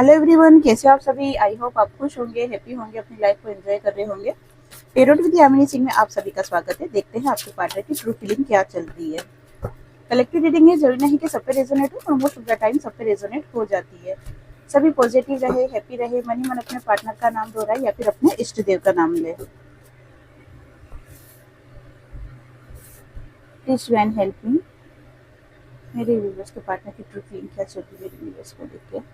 Hello everyone, कैसे हो आप सभी। आई होप आप खुश होंगे, हैप्पी होंगे, अपनी लाइफ को एंजॉय कर रहे होंगे। पेरेंट विद यामिनी सिंह में आप सभी का स्वागत है। देखते हैं आपके पार्टनर की ट्रू फीलिंग क्या चल रही है। कलेक्टिव रीडिंग है, जरूरी नहीं कि सब पे रेजोनेट हो, और मोस्ट ऑफ द टाइम सब पे रेजोनेट हो जाती है। सभी पॉजिटिव रहे, हैप्पी रहे, मन ही मन अपने पार्टनर का नाम दोहराए या फिर अपने इष्ट देव का नाम ले। Please divine help me. मेरे व्यूअर्स के पार्टनर की ट्रू फीलिंग क्या चल रही है, मेरे व्यूअर्स को देख के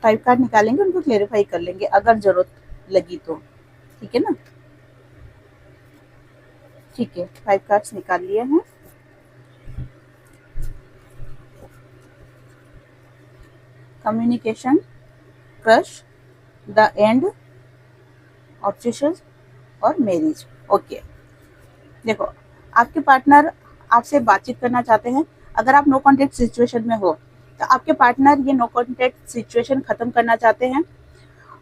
5 कार्ड निकालेंगे, उनको क्लेरिफाई कर लेंगे अगर जरूरत लगी तो। ठीक है ना। ठीक है, 5 कार्ड्स निकाल लिए हैं। Communication, crush, the end, obsessions और मैरिज। ओके, देखो आपके पार्टनर आपसे बातचीत करना चाहते हैं। अगर आप नो कॉन्टेक्ट सिचुएशन में हो तो आपके पार्टनर ये नो कॉन्टेक्ट सिचुएशन खत्म करना चाहते हैं।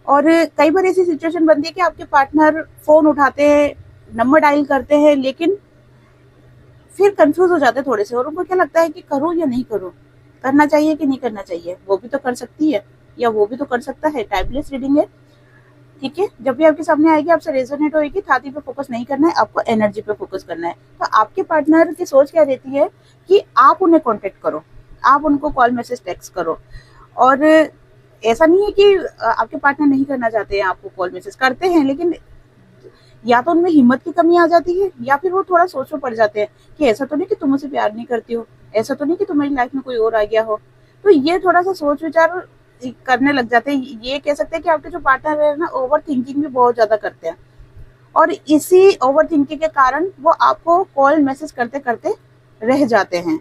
और कई बार ऐसी सिचुएशन बनती है कि आपके पार्टनर फोन उठाते हैं, नंबर डायल करते हैं, लेकिन फिर कंफ्यूज हो जाते हैं थोड़े से, और उनको क्या लगता है कि करूं या नहीं करूं, करना चाहिए कि नहीं करना चाहिए। वो भी तो कर सकती है या वो भी तो कर सकता है। टाइमलेस रीडिंग है। ठीक है, जब भी आपके सामने आएगी आपसे रेजोनेट होएगी। छाती पे फोकस नहीं करना है, आपको एनर्जी पे फोकस करना है। तो आपके पार्टनर की सोच क्या रहती है कि आप उन्हें कांटेक्ट करो, आप उनको कॉल मैसेज टेक्स्ट करो। और ऐसा नहीं है कि आपके पार्टनर नहीं करना चाहते हैं, आपको कॉल मैसेज करते हैं, लेकिन या तो उनमें हिम्मत की कमी आ जाती है या फिर वो थोड़ा सोच में पड़ जाते हैं कि ऐसा तो नहीं कि तुम मुझसे प्यार नहीं करती हो, ऐसा तो नहीं कि तुम्हारी लाइफ में कोई और आ गया हो। तो ये थोड़ा सा सोच विचार करने लग जाते हैं। ये कह सकते हैं कि आपके जो पार्टनर है ना, ओवर थिंकिंग भी बहुत ज्यादा करते हैं, और इसी ओवर थिंकिंग के कारण वो आपको कॉल मैसेज करते करते रह जाते हैं।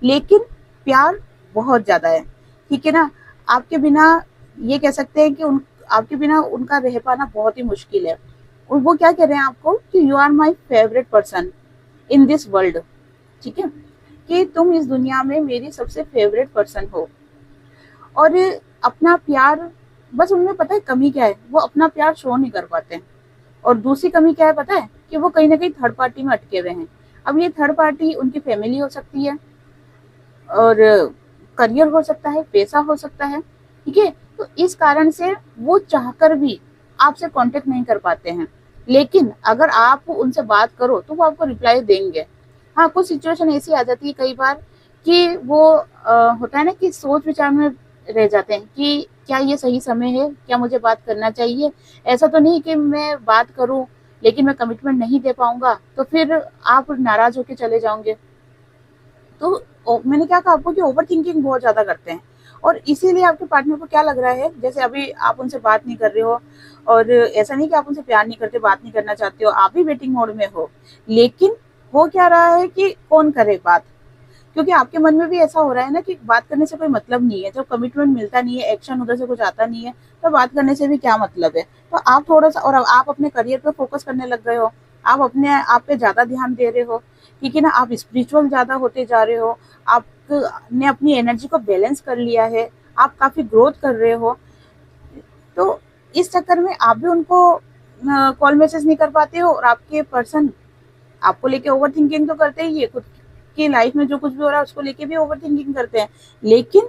लेकिन प्यार बहुत ज्यादा है। ठीक है ना। आपके बिना ये कह सकते हैं कि आपके बिना उनका रह पाना बहुत ही मुश्किल है। और वो क्या कह रहे हैं आपको कि you are my favourite person in this world. ठीक है, कि तुम इस दुनिया में मेरी सबसे फेवरेट पर्सन हो। और अपना प्यार, बस उनमें पता है कमी क्या है, वो अपना प्यार शो नहीं कर पाते हैं। और दूसरी कमी क्या है पता है, कि वो कहीं ना कहीं थर्ड पार्टी में अटके हुए हैं। अब ये थर्ड पार्टी उनकी फैमिली हो सकती है, और करियर हो सकता है, पैसा हो सकता है। ठीक है, तो इस कारण से वो चाहकर भी आपसे कांटेक्ट नहीं कर पाते हैं। लेकिन अगर आप उनसे बात करो तो वो आपको रिप्लाई देंगे। हाँ, कुछ सिचुएशन ऐसी आ जाती है कई बार कि वो होता है ना कि सोच विचार में रह जाते हैं कि क्या ये सही समय है, क्या मुझे बात करना चाहिए। ऐसा तो नहीं कि मैं बात करूं लेकिन मैं कमिटमेंट नहीं दे पाऊंगा तो फिर आप नाराज होकर चले जाओगे। तो मैंने क्या कहा आपको कि ओवर थिंकिंग बहुत ज्यादा करते हैं। और इसीलिए आपके पार्टनर को क्या लग रहा है, जैसे अभी आप उनसे बात नहीं कर रहे हो, और ऐसा नहीं कि आप उनसे प्यार नहीं करते, बात नहीं करना चाहते हो, आप भी वेटिंग मोड में हो। लेकिन हो क्या रहा है कि कौन करे बात, क्योंकि आपके मन में भी ऐसा हो रहा है ना कि बात करने से कोई मतलब नहीं है। जब कमिटमेंट मिलता नहीं है, एक्शन उधर से कुछ आता नहीं है, तो बात करने से भी क्या मतलब है। तो आप थोड़ा सा, और आप अपने करियर पे फोकस करने लग गए हो, आप अपने आप पे ज्यादा ध्यान दे रहे हो। ठीक है ना, आप स्पिरिचुअल ज्यादा होते जा रहे हो, आपने अपनी एनर्जी को बैलेंस कर लिया है, आप काफी ग्रोथ कर रहे हो। तो इस चक्कर में आप भी उनको कॉल मैसेज नहीं कर पाते हो, और आपके पर्सन आपको लेके ओवर थिंकिंग तो करते ही है, खुद की लाइफ में जो कुछ भी हो रहा है उसको लेके भी ओवर थिंकिंग करते हैं। लेकिन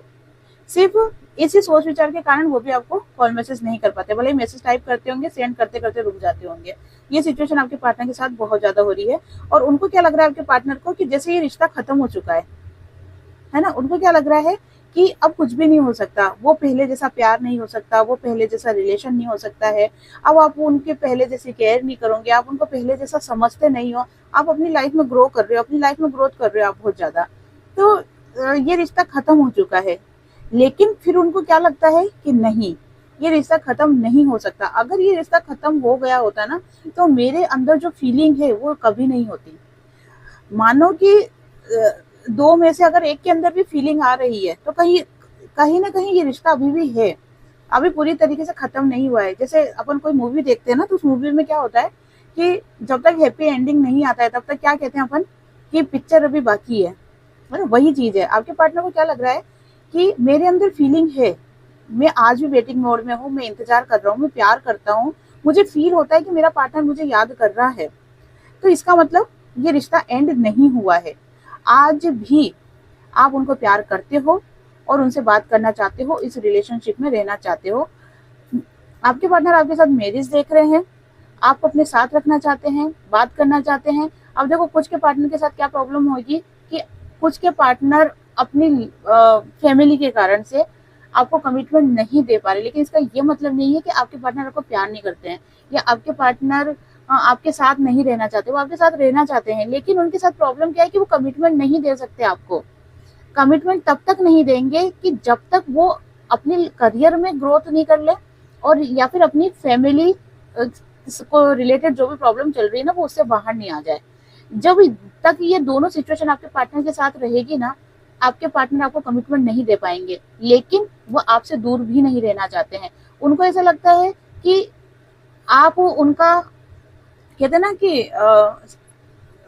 सिर्फ इसी सोच विचार के कारण वो भी आपको कॉल मैसेज नहीं कर पाते, भले ही मैसेज टाइप करते होंगे, सेंड करते करते रुक जाते होंगे। ये सिचुएशन आपके पार्टनर के साथ बहुत ज्यादा हो रही है। और उनको क्या लग रहा है आपके पार्टनर को कि जैसे ये रिश्ता खत्म हो चुका है ना। उनको क्या लग रहा है कि अब कुछ भी नहीं हो सकता, वो पहले जैसा प्यार नहीं हो सकता, वो पहले जैसा रिलेशन नहीं हो सकता है। अब आप उनके पहले जैसी केयर नहीं करोगे, आप उनको पहले जैसा समझते नहीं हो, आप अपनी लाइफ में ग्रो कर रहे हो, अपनी लाइफ में ग्रोथ कर रहे हो आप बहुत ज्यादा। तो ये रिश्ता खत्म हो चुका है। लेकिन फिर उनको क्या लगता है कि नहीं, ये रिश्ता खत्म नहीं हो सकता। अगर ये रिश्ता खत्म हो गया होता ना, तो मेरे अंदर जो फीलिंग है वो कभी नहीं होती। मानो कि दो में से अगर एक के अंदर भी फीलिंग आ रही है तो कहीं कहीं ना कहीं ये रिश्ता अभी भी है, अभी पूरी तरीके से खत्म नहीं हुआ है। जैसे अपन कोई मूवी देखते हैं ना, तो उस मूवी में क्या होता है कि जब तक हैप्पी एंडिंग नहीं आता है तब तक क्या कहते हैं अपन कि पिक्चर अभी बाकी है। मतलब वही चीज है, आपके पार्टनर को क्या लग रहा है कि मेरे अंदर फीलिंग है, मैं आज भी वेटिंग मोड में हूँ, मैं इंतजार कर रहा हूँ, मैं प्यार करता हूँ, मुझे फील होता है कि मेरा पार्टनर मुझे याद कर रहा है। तो इसका मतलब ये रिश्ता एंड नहीं हुआ है। आज भी आप उनको प्यार करते हो, और उनसे बात करना चाहते हो, इस रिलेशनशिप में रहना चाहते हो। आपके पार्टनर आपके साथ मैरिज देख रहे हैं, आप अपने साथ रखना चाहते हैं, बात करना चाहते हैं। अब देखो कुछ के पार्टनर के साथ क्या प्रॉब्लम होगी कि कुछ के पार्टनर अपनी फैमिली के कारण से आपको कमिटमेंट नहीं दे पा रहे, लेकिन इसका ये मतलब नहीं है कि आपके पार्टनर आपको प्यार नहीं करते हैं या आपके पार्टनर आपके साथ नहीं रहना चाहते। वो आपके साथ रहना चाहते हैं, लेकिन उनके साथ प्रॉब्लम क्या है कि वो कमिटमेंट नहीं दे सकते आपको। कमिटमेंट तब तक नहीं देंगे कि जब तक वो अपने करियर में ग्रोथ नहीं कर ले और या फिर अपनी फैमिली को रिलेटेड जो भी प्रॉब्लम चल रही है ना वो उससे बाहर नहीं आ जाए। जब तक ये दोनों सिचुएशन आपके पार्टनर के साथ रहेगी ना, आपके पार्टनर आपको कमिटमेंट नहीं दे पाएंगे, लेकिन वो आपसे दूर भी नहीं रहना चाहते हैं। उनको ऐसा लगता है कि आप उनका, कहते हैं ना कि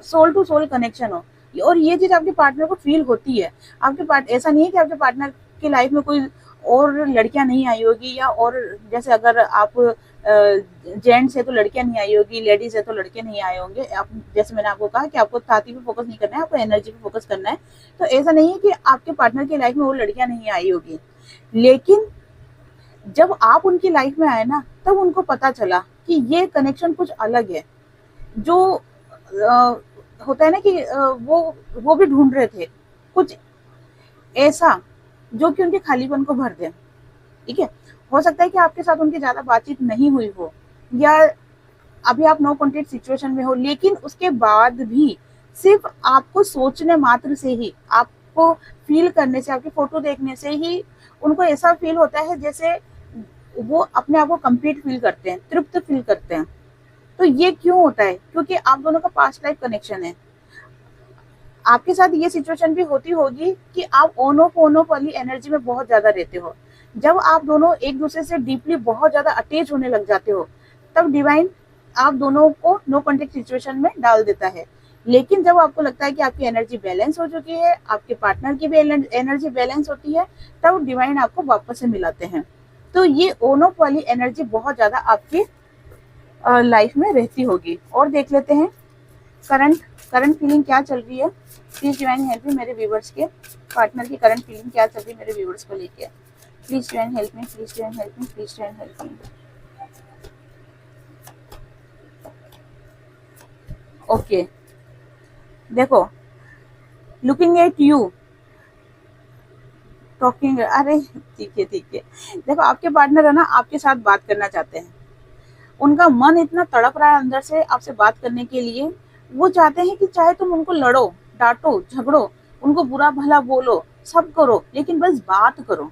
सोल टू सोल कनेक्शन हो, और ये चीज आपके पार्टनर को फील होती है। आपके पार्ट ऐसा नहीं है कि आपके पार्टनर की लाइफ में कोई और लड़कियां नहीं आई होगी, या और जैसे अगर आप जेंट्स है तो लड़कियां नहीं आई होगी, लेडीज है तो लड़के नहीं आए होंगे। आप जैसे मैंने आपको कहा कि आपको छाती पे फोकस नहीं करना है, आपको एनर्जी पे फोकस करना है। तो ऐसा नहीं है कि आपके पार्टनर की लाइफ में वो लड़कियां नहीं आई होगी, लेकिन जब आप उनकी लाइफ में आए ना तब उनको पता चला कि ये कनेक्शन कुछ अलग है। जो होता है ना कि वो भी ढूंढ रहे थे कुछ ऐसा जो कि उनके खालीपन को भर दे। ठीक है, हो सकता है कि आपके साथ उनकी ज्यादा बातचीत नहीं हुई हो, या अभी आप नो कॉन्टेक्ट सिचुएशन में हो, लेकिन उसके बाद भी सिर्फ आपको सोचने मात्र से ही, आपको फील करने से, आपकी फोटो देखने से ही उनको ऐसा फील होता है जैसे वो अपने आप को कंप्लीट फील करते हैं, तृप्त फील करते हैं। तो ये क्यों होता है? क्योंकि आप दोनों का पास्ट लाइफ कनेक्शन है। आपके साथ ये सिचुएशन भी होती होगी कि आप ऑन ऑफ वाली एनर्जी में बहुत ज्यादा रहते हो। जब आप दोनों एक दूसरे से डीपली बहुत ज्यादा अटैच होने लग जाते हो, तब डिवाइन आप दोनों को नो कॉन्टेक्ट सिचुएशन में डाल देता है। लेकिन जब आपको लगता है कि आपकी एनर्जी बैलेंस हो चुकी है, आपके पार्टनर की भी एनर्जी बैलेंस होती है, तब डिवाइन आपको वापस से मिलाते हैं। तो ये ऑन ऑफ वाली एनर्जी बहुत ज्यादा आपकी लाइफ में रहती होगी। और देख लेते हैं करंट फीलिंग क्या चल रही है। प्लीज डिवाइन हेल्प मी, मेरे व्यूवर्स के पार्टनर की करंट फीलिंग क्या चल रही है मेरे व्यूवर्स को लेके। Please divine help me, please divine help me, please divine help me. Okay, देखो, लुकिंग एट यू टॉकिंग, अरे ठीक है ठीक है। देखो आपके पार्टनर है ना, आपके साथ बात करना चाहते हैं। उनका मन इतना तड़प रहा है अंदर से आपसे बात करने के लिए। वो चाहते हैं कि चाहे तुम उनको लड़ो, डांटो, झगड़ो, उनको बुरा भला बोलो, सब करो, लेकिन बस बात करो।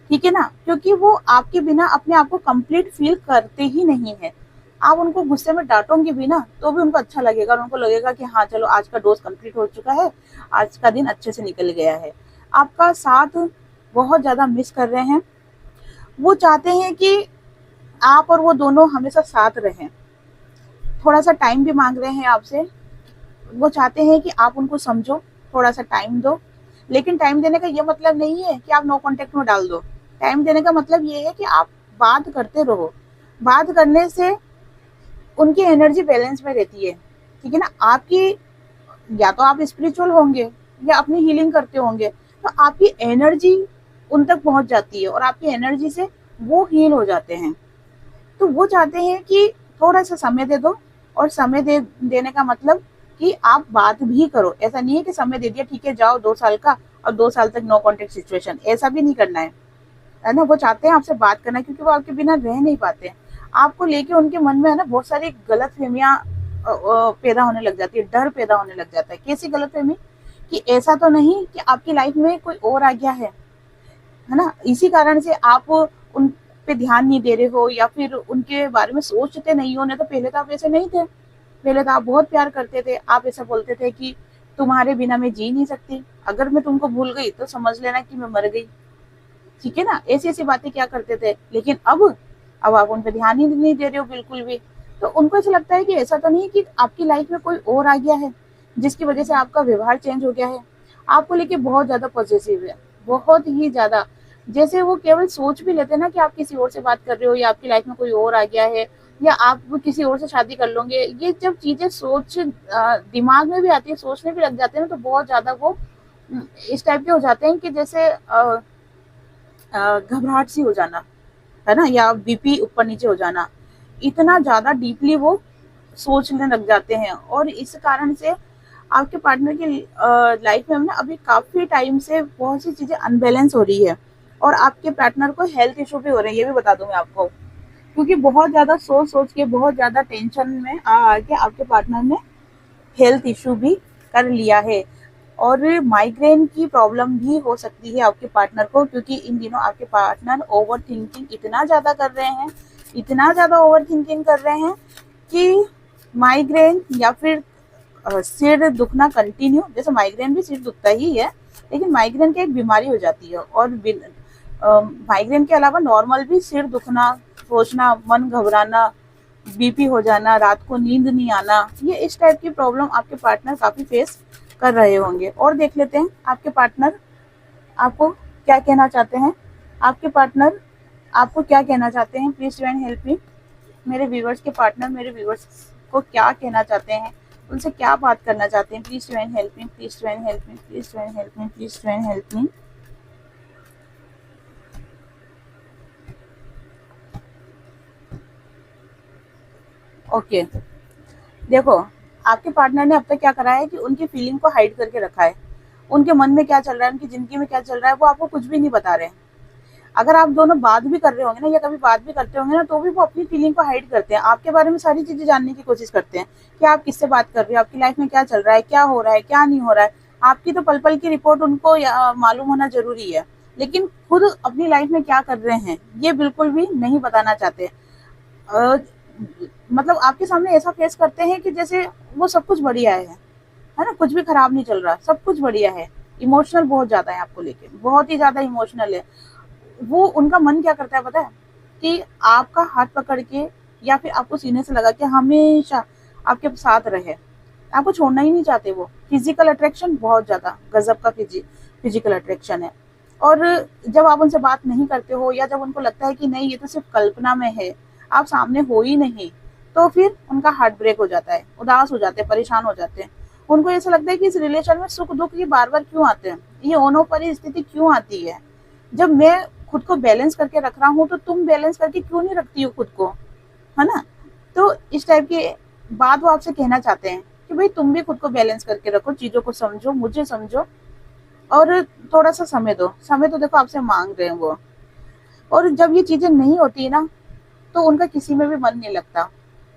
ठीक है ना, क्योंकि वो आपके बिना अपने आप को कंप्लीट फील करते ही नहीं है। आप उनको गुस्से में डांटोगे भी ना तो भी उनको अच्छा लगेगा, और उनको लगेगा कि हाँ चलो आज का डोज कंप्लीट हो चुका है, आज का दिन अच्छे से निकल गया है। आपका साथ बहुत ज्यादा मिस कर रहे हैं। वो चाहते हैं कि आप और वो दोनों हमेशा साथ रहें। थोड़ा सा टाइम भी मांग रहे हैं आपसे। वो चाहते हैं कि आप उनको समझो, थोड़ा सा टाइम दो। लेकिन टाइम देने का ये मतलब नहीं है कि आप नो कॉन्टेक्ट में डाल दो। टाइम देने का मतलब ये है कि आप बात करते रहो। बात करने से उनकी एनर्जी बैलेंस में रहती है। ठीक है ना, आपकी, या तो आप स्पिरिचुअल होंगे या अपनी हीलिंग करते होंगे, तो आपकी एनर्जी उन तक पहुंच जाती है और आपकी एनर्जी से वो हील हो जाते हैं। तो वो चाहते हैं कि थोड़ा सा समय दे दो, और समय देने का मतलब कि आप बात भी करो। ऐसा नहीं है कि समय दे दिया ठीक है जाओ 2 साल का, और 2 साल तक नो कॉन्टेक्ट सिचुएशन, ऐसा भी नहीं करना है ना। वो चाहते हैं आपसे बात करना, क्योंकि वो आपके बिना रह नहीं पाते। आपको लेके उनके मन में है ना बहुत सारी गलत फहमियाँ पैदा होने लग जाती है, डर पैदा होने लग जाता है। कैसी गलत फहमी? कि ऐसा तो नहीं कि आपकी लाइफ में कोई और आ गया है ना। इसी कारण से आप उन पे ध्यान नहीं दे रहे हो, या फिर उनके बारे में सोचते नहीं हो। नहीं तो पहले तो आप ऐसे नहीं थे, पहले तो आप बहुत प्यार करते थे। आप ऐसा बोलते थे कि तुम्हारे बिना मैं जी नहीं सकती, अगर मैं तुमको भूल गई तो समझ लेना कि मैं मर गई। ठीक है ना, ऐसी ऐसी बातें क्या करते थे। लेकिन अब आप उन पर ध्यान ही नहीं दे रहे हो बिल्कुल भी। तो उनको ऐसा लगता है कि ऐसा तो नहीं कि आपकी लाइफ में कोई और आ गया है जिसकी वजह से आपका व्यवहार चेंज हो गया है। आपको लेके बहुत ज्यादा पॉजिटिव है, बहुत ही ज्यादा। जैसे वो केवल सोच भी लेते हैं ना कि आप किसी और से बात कर रहे हो, या आपकी लाइफ में कोई और आ गया है, या आप किसी और से शादी कर लोगे। ये जब चीजें सोच दिमाग में भी आती है, सोचने भी लग जाते हैं ना, तो बहुत ज्यादा वो इस टाइप के हो जाते हैं कि जैसे घबराहट सी हो जाना, है ना, या बीपी ऊपर नीचे हो जाना, इतना ज़्यादा डीपली वो सोचने लग जाते हैं। और इस कारण से आपके पार्टनर की लाइफ में ना अभी काफ़ी टाइम से बहुत सी चीज़ें अनबैलेंस हो रही है, और आपके पार्टनर को हेल्थ इशू भी हो रहे हैं, ये भी बता दूं मैं आपको। क्योंकि बहुत ज़्यादा सोच सोच के, बहुत ज़्यादा टेंशन में आ के आपके पार्टनर ने हेल्थ इशू भी कर लिया है। और माइग्रेन की प्रॉब्लम भी हो सकती है आपके पार्टनर को, क्योंकि इन दिनों आपके पार्टनर ओवर थिंकिंग इतना ज़्यादा कर रहे हैं, इतना ज़्यादा ओवर थिंकिंग कर रहे हैं कि माइग्रेन या फिर सिर दुखना कंटिन्यू। जैसे माइग्रेन भी सिर दुखता ही है, लेकिन माइग्रेन की एक बीमारी हो जाती है। और माइग्रेन के अलावा नॉर्मल भी सिर दुखना, सोचना, मन घबराना, बीपी हो जाना, रात को नींद नहीं आना, ये इस टाइप की प्रॉब्लम आपके पार्टनर काफ़ी फेस कर रहे होंगे। और देख लेते हैं आपके पार्टनर आपको क्या कहना चाहते हैं। आपके पार्टनर आपको क्या कहना चाहते हैं, please try and help me. मेरे व्यूवर्स के पार्टनर मेरे व्यूवर्स को क्या कहना चाहते हैं, उनसे क्या बात करना चाहते हैं, please try and help me, please try and help me, please try and help me, please try and help me. Okay, देखो आपके पार्टनर ने अब तक क्या करा है कि उनकी फीलिंग को हाइड करके रखा है। उनके मन में क्या चल रहा है, उनकी जिंदगी में क्या चल रहा है, वो आपको कुछ भी नहीं बता रहे हैं। अगर आप दोनों बात भी कर रहे होंगे ना, या कभी बात भी करते होंगे ना, तो भी वो अपनी फीलिंग को हाइड करते हैं। आपके बारे में सारी चीजें जानने की कोशिश करते हैं कि आप किससे बात कर रहे हो, आपकी लाइफ में क्या चल रहा है, क्या हो रहा है, क्या नहीं हो रहा है। आपकी तो पल पल की रिपोर्ट उनको मालूम होना जरूरी है, लेकिन खुद अपनी लाइफ में क्या कर रहे हैं ये बिल्कुल भी नहीं बताना चाहते। मतलब आपके सामने ऐसा फेस करते हैं कि जैसे वो सब कुछ बढ़िया है ना, कुछ भी खराब नहीं चल रहा, सब कुछ बढ़िया है। इमोशनल बहुत ज्यादा है आपको लेके, बहुत ही ज्यादा इमोशनल है। वो उनका मन क्या करता है पता है, कि आपका हाथ पकड़ के या फिर आपको सीने से लगा के हमेशा आपके साथ रहे, आपको छोड़ना ही नहीं चाहते। वो फिजिकल अट्रैक्शन बहुत ज्यादा गजब का फिजिकल अट्रैक्शन है। और जब आप उनसे बात नहीं करते हो, या जब उनको लगता है कि नहीं ये तो सिर्फ कल्पना में है, आप सामने हो ही नहीं, तो फिर उनका हार्ट ब्रेक हो जाता है, उदास हो जाते हैं, परेशान हो जाते हैं। उनको ऐसा लगता है कि इस रिलेशन में सुख दुख ये बार बार क्यों आते हैं, ये ओनो परी स्थिति क्यों आती है। जब मैं खुद को बैलेंस करके रख रहा हूँ, तो तुम बैलेंस करके क्यों नहीं रखती हो खुद को, है ना। तो इस टाइप की बात वो आपसे कहना चाहते हैं कि भाई तुम भी खुद को बैलेंस करके रखो, चीजों को समझो, मुझे समझो, और थोड़ा सा समय दो। समय तो देखो आपसे मांग रहे हैं वो। और जब ये चीजें नहीं होती है ना, तो उनका किसी में भी मन नहीं लगता।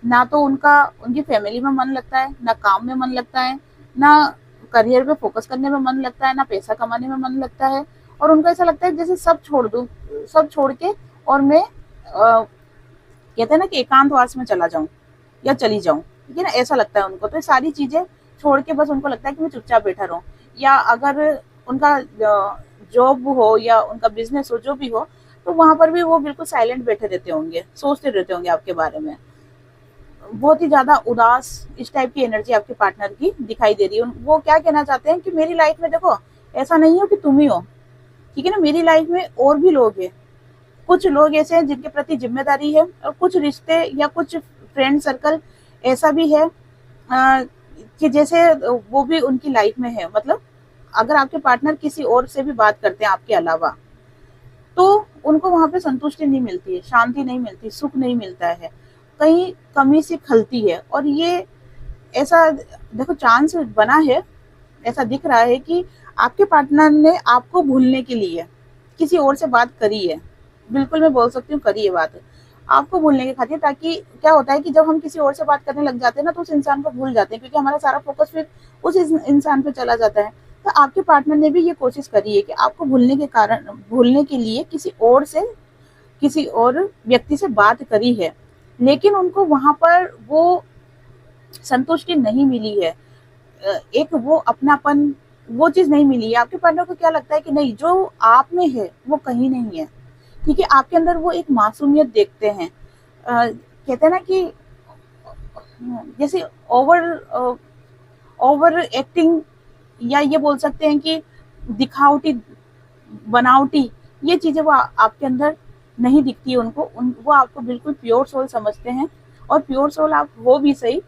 ना तो उनका उनकी फैमिली में मन लगता है, ना काम में मन लगता है, ना करियर पे फोकस करने में मन लगता है, ना पैसा कमाने में मन लगता है। और उनको ऐसा लगता है जैसे सब छोड़ दूं, सब छोड़ के और मैं कहते हैं ना कि एकांतवास में चला जाऊं या चली जाऊं, ठीक है ना, ऐसा लगता है उनको। तो ये सारी चीजें छोड़ के बस उनको लगता है कि मैं चुपचाप बैठा रहूं। या अगर उनका जॉब हो या उनका बिजनेस हो, जो भी हो, तो वहां पर भी वो बिल्कुल साइलेंट बैठे रहते होंगे, सोचते रहते होंगे आपके बारे में। बहुत ही ज्यादा उदास इस टाइप की एनर्जी आपके पार्टनर की दिखाई दे रही है। वो क्या कहना चाहते हैं कि मेरी लाइफ में देखो ऐसा नहीं हो कि तुम ही हो, ठीक है ना, मेरी लाइफ में और भी लोग हैं। कुछ लोग ऐसे हैं जिनके प्रति जिम्मेदारी है, और कुछ रिश्ते या कुछ फ्रेंड सर्कल ऐसा भी है कि जैसे वो भी उनकी लाइफ में है। मतलब अगर आपके पार्टनर किसी और से भी बात करते हैं आपके अलावा, तो उनको वहां पे संतुष्टि नहीं मिलती है, शांति नहीं मिलती, सुख नहीं मिलता है, कहीं कमी सी खलती है। और ये ऐसा देखो चांस बना है, ऐसा दिख रहा है कि आपके पार्टनर ने आपको भूलने के लिए किसी और से बात करी है। बिल्कुल मैं बोल सकती हूँ करी है बात, आपको भूलने के खातिर। ताकि क्या होता है कि जब हम किसी और से बात करने लग जाते हैं ना, तो उस इंसान को भूल जाते हैं, क्योंकि हमारा सारा फोकस फिर उस इंसान पे चला जाता है। तो आपके पार्टनर ने भी ये कोशिश करी है कि आपको भूलने के लिए किसी और व्यक्ति से बात करी है, लेकिन उनको वहां पर वो संतुष्टि नहीं मिली है। एक वो अपनापन, वो चीज नहीं मिली है। आपके पार्टनर को क्या लगता है कि नहीं, जो आप में है वो कहीं नहीं है, ठीक है। आपके अंदर वो एक मासूमियत देखते हैं। कहते हैं ना कि जैसे ओवर ओवर एक्टिंग, या ये बोल सकते हैं कि दिखावटी, बनावटी, ये चीजें वो आपके अंदर नहीं दिखती है उनको। वो आपको बिल्कुल प्योर सोल समझते हैं, और प्योर सोल आप हो भी सही,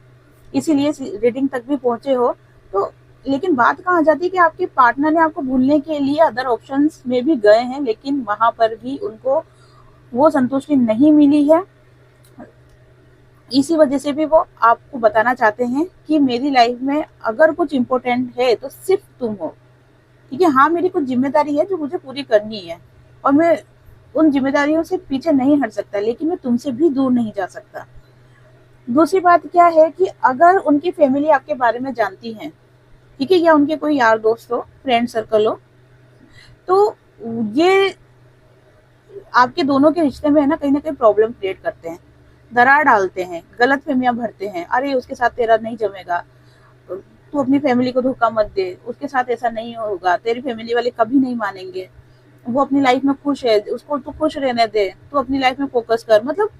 इसीलिए रीडिंग तक भी पहुंचे हो। तो लेकिन बात कहाँ आ जाती है कि आपके पार्टनर ने आपको भूलने के लिए अदर ऑप्शंस में भी गए हैं, लेकिन वहां पर भी उनको वो संतुष्टि नहीं मिली है। इसी वजह से भी वो आपको बताना चाहते हैं कि मेरी लाइफ में अगर कुछ इम्पोर्टेंट है तो सिर्फ तुम हो, ठीक है। हाँ, मेरी कुछ जिम्मेदारी है जो मुझे पूरी करनी है और मैं उन जिम्मेदारियों से पीछे नहीं हट सकता, लेकिन मैं तुमसे भी दूर नहीं जा सकता। दूसरी बात क्या है कि अगर उनकी फैमिली आपके बारे में जानती है, ठीक है, या उनके कोई यार दोस्त हो, फ्रेंड सर्कल हो, तो ये आपके दोनों के रिश्ते में है ना कहीं प्रॉब्लम क्रिएट करते हैं, दरार डालते हैं, गलत फहमियां भरते हैं। अरे उसके साथ तेरा नहीं जमेगा, तू अपनी फैमिली को धोखा मत दे, उसके साथ ऐसा नहीं होगा, तेरी फैमिली वाले कभी नहीं मानेंगे, वो अपनी लाइफ में खुश है, उसको तू खुश रहने दे, तू अपनी लाइफ में फोकस कर। मतलब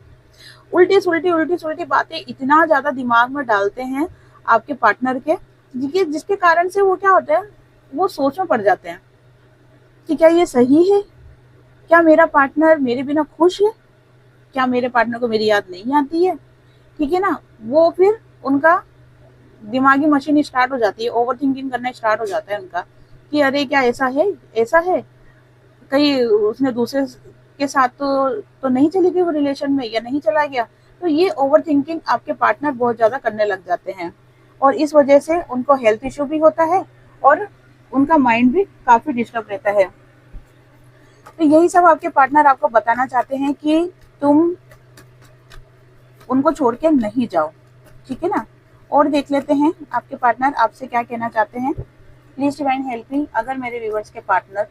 उल्टी सुलटी बातें इतना ज्यादा दिमाग में डालते हैं आपके पार्टनर के, जिसके कारण से वो क्या होता है, वो सोच में पड़ जाते हैं कि क्या ये सही है, क्या मेरा पार्टनर मेरे बिना खुश है, क्या मेरे पार्टनर को मेरी याद नहीं आती है, ठीक है ना। वो फिर उनका दिमागी मशीन स्टार्ट हो जाती है, ओवर थिंकिंग करना स्टार्ट हो जाता है उनका कि अरे क्या ऐसा है, कहीं उसने दूसरे के साथ तो नहीं चली गई वो रिलेशन में, या नहीं चला गया। तो ये ओवर थिंकिंग आपके पार्टनर बहुत ज्यादा करने लग जाते हैं और इस वजह से उनको हेल्थ इश्यू भी होता है और उनका माइंड भी काफी डिस्टर्ब रहता है। तो यही सब आपके पार्टनर आपको बताना चाहते हैं कि तुम उनको छोड़ के नहीं जाओ, ठीक है ना। और देख लेते हैं आपके पार्टनर आपसे क्या कहना चाहते हैं। प्लीज डिवाइन हेल्प मी, अगर मेरे व्यूवर्स के पार्टनर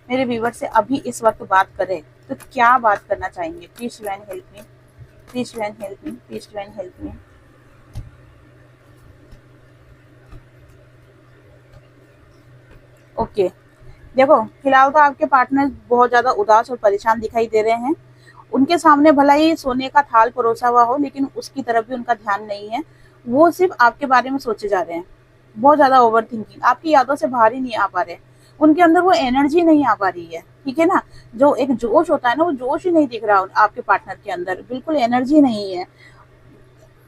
मेरे व्यूवर से अभी इस वक्त बात करें तो क्या बात करना चाहेंगे। Please divine help me, please divine help me, please divine help me. Okay, देखो फिलहाल तो आपके पार्टनर बहुत ज्यादा उदास और परेशान दिखाई दे रहे हैं। उनके सामने भला ही सोने का थाल परोसा हुआ हो, लेकिन उसकी तरफ भी उनका ध्यान नहीं है। वो सिर्फ आपके बारे में सोचे जा रहे हैं, बहुत ज्यादा ओवर थिंकिंग, आपकी यादों से बाहर ही नहीं आ पा रहे। उनके अंदर वो एनर्जी नहीं आ पा रही है, ठीक है ना। जो एक जोश होता है ना, वो जोश ही नहीं दिख रहा आपके पार्टनर के अंदर, बिल्कुल एनर्जी नहीं है।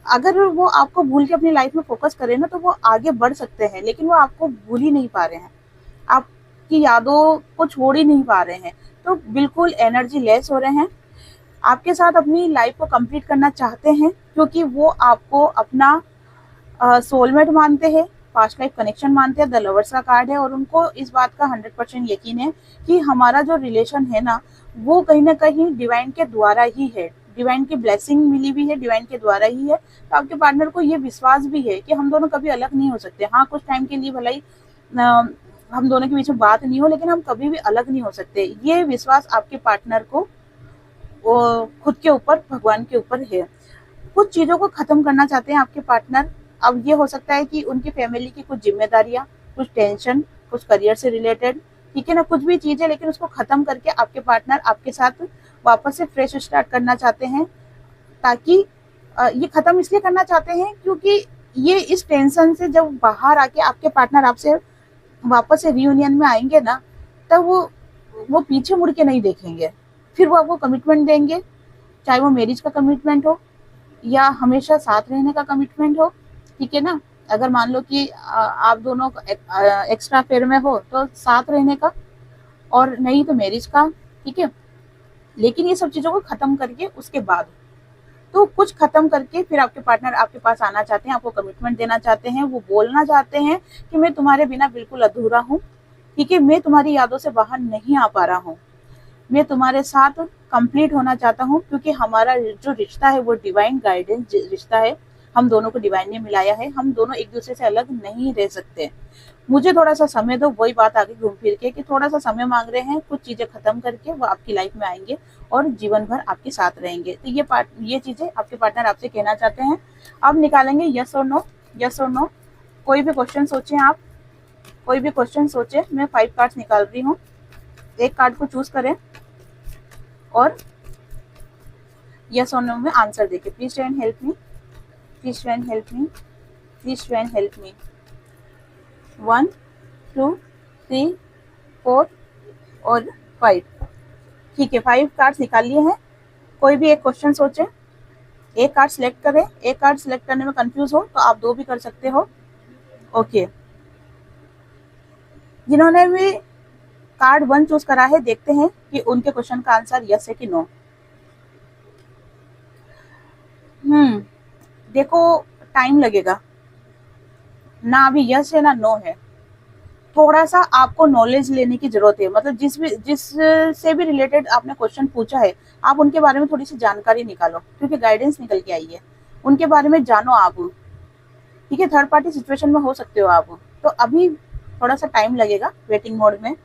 अगर वो आपको भूल के अपनी लाइफ में फोकस करे ना तो वो आगे बढ़ सकते हैं, लेकिन वो आपको भूल ही नहीं पा रहे हैं, आपकी यादों को छोड़ ही नहीं पा रहे हैं। तो बिल्कुल एनर्जी लेस हो रहे हैं। आपके साथ अपनी लाइफ को कंप्लीट करना चाहते हैं क्योंकि वो आपको अपना सोलमेट मानते हैं, पास्ट लाइफ कनेक्शन मानते हैं, द लवर्स का कार्ड है, और उनको इस बात का 100% यकीन है कि हमारा जो रिलेशन है ना वो कहीं ना कहीं डिवाइन के द्वारा ही है, डिवाइन की ब्लेसिंग मिली भी है, डिवाइन के द्वारा ही है। तो आपके पार्टनर को ये विश्वास भी है कि हम दोनों कभी अलग नहीं हो सकते। हाँ, कुछ टाइम के लिए भला ही हम दोनों के बीच में बात नहीं हो, लेकिन हम कभी भी अलग नहीं हो सकते। ये विश्वास आपके पार्टनर को वो खुद के ऊपर, भगवान के ऊपर है। कुछ चीजों को खत्म करना चाहते हैं आपके पार्टनर। अब ये हो सकता है कि उनकी फैमिली की कुछ जिम्मेदारियां, कुछ टेंशन, कुछ करियर से रिलेटेड, ठीक है ना, कुछ भी चीजें, लेकिन उसको खत्म करके आपके पार्टनर आपके साथ वापस से फ्रेश स्टार्ट करना चाहते हैं। ताकि ये खत्म इसलिए करना चाहते हैं क्योंकि ये इस टेंशन से जब बाहर आके आपके पार्टनर आपसे वापस से रियूनियन में आएंगे ना, तब वो पीछे मुड़ के नहीं देखेंगे। फिर वो आपको कमिटमेंट देंगे, चाहे वो मैरिज का कमिटमेंट हो या हमेशा साथ रहने का कमिटमेंट हो, ठीक है ना। अगर मान लो कि आप दोनों एक्स्ट्रा अफेयर में हो तो साथ रहने का, और नहीं तो मैरिज का, ठीक है। लेकिन ये सब चीजों को खत्म करके उसके बाद, तो कुछ खत्म करके फिर आपके पार्टनर आपके पास आना चाहते हैं, आपको कमिटमेंट देना चाहते हैं। वो बोलना चाहते हैं कि मैं तुम्हारे बिना बिल्कुल अधूरा हूँ, ठीक है, मैं तुम्हारी यादों से बाहर नहीं आ पा रहा हूँ, मैं तुम्हारे साथ कंप्लीट होना चाहता हूँ, क्योंकि हमारा जो रिश्ता है वो डिवाइन गाइडेंस रिश्ता है। हम दोनों को डिवाइन ने मिलाया है, हम दोनों एक दूसरे से अलग नहीं रह सकते। मुझे थोड़ा सा समय दो, वही बात आगे घूम फिर के कि थोड़ा सा समय मांग रहे हैं। कुछ चीजें खत्म करके वो आपकी लाइफ में आएंगे और जीवन भर आपके साथ रहेंगे। तो ये चीजें आपके पार्टनर आपसे कहना चाहते हैं। अब निकालेंगे यस और नो, यस और नो। कोई भी क्वेश्चन सोचें आप, कोई भी क्वेश्चन सोचे। मैं 5 कार्ड्स निकाल रही हूँ, एक कार्ड को चूज करें और यस और नो में आंसर देके। Please try and help me, please try and help me, please try and help me. 1 2 3 4 और 5, ठीक है। 5 कार्ड्स निकाल लिए हैं। कोई भी एक क्वेश्चन सोचे, एक कार्ड सिलेक्ट करें। एक कार्ड सिलेक्ट करने में कंफ्यूज हो तो आप 2 भी कर सकते हो। ओके, जिन्होंने भी कार्ड 1 चूज करा है, देखते हैं कि उनके क्वेश्चन का आंसर यस है कि नो। देखो टाइम लगेगा ना, अभी यस है ना नो है। थोड़ा सा आपको नॉलेज लेने की जरूरत है, मतलब जिस से भी रिलेटेड आपने क्वेश्चन पूछा है, आप उनके बारे में थोड़ी सी जानकारी निकालो, क्योंकि गाइडेंस निकल के आई है, उनके बारे में जानो आप। ठीक है, थर्ड पार्टी सिचुएशन में हो सकते हो आप, तो अभी थोड़ा सा टाइम लगेगा, वेटिंग मोड में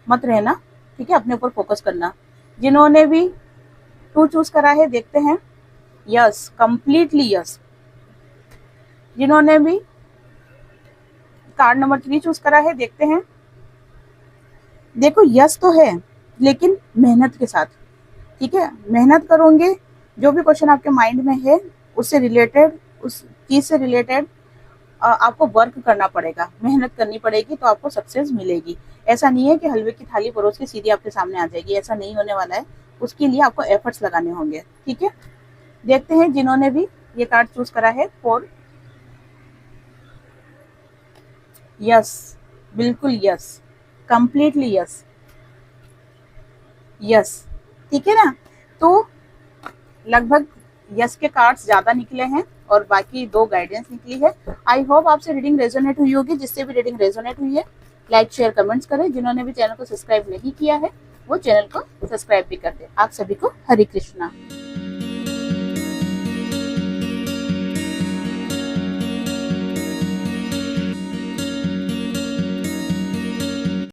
मत रहना। ठीक है, अपने ऊपर फोकस करना। जिन्होंने भी 2 चूज करा है, देखते हैं यस, कंप्लीटली यस। जिन्होंने भी कार्ड नंबर 3 चूज करा है, देखते हैं। देखो यस तो है, लेकिन मेहनत के साथ। ठीक है, मेहनत करोगे, जो भी क्वेश्चन आपके माइंड में है उससे रिलेटेड, उस चीज से रिलेटेड आपको वर्क करना पड़ेगा, मेहनत करनी पड़ेगी, तो आपको सक्सेस मिलेगी। ऐसा नहीं है कि हलवे की थाली परोस के सीधी आपके सामने आ जाएगी, ऐसा नहीं होने वाला है। उसके लिए आपको एफर्ट्स लगाने होंगे। ठीक है, देखते हैं जिन्होंने भी ये कार्ड चूज करा है 4। यस, बिल्कुल यस, कंप्लीटली यस, यस। ठीक है ना, तो लगभग यस के कार्ड्स ज्यादा निकले हैं और बाकी 2 गाइडेंस निकली है। आई होप आपसे रीडिंग रेजोनेट हुई होगी। जिससे भी रीडिंग रेजोनेट हुई है, लाइक शेयर कमेंट्स करें। जिन्होंने भी चैनल को सब्सक्राइब नहीं किया है, वो चैनल को सब्सक्राइब भी कर दे। आप सभी को हरे कृष्णा।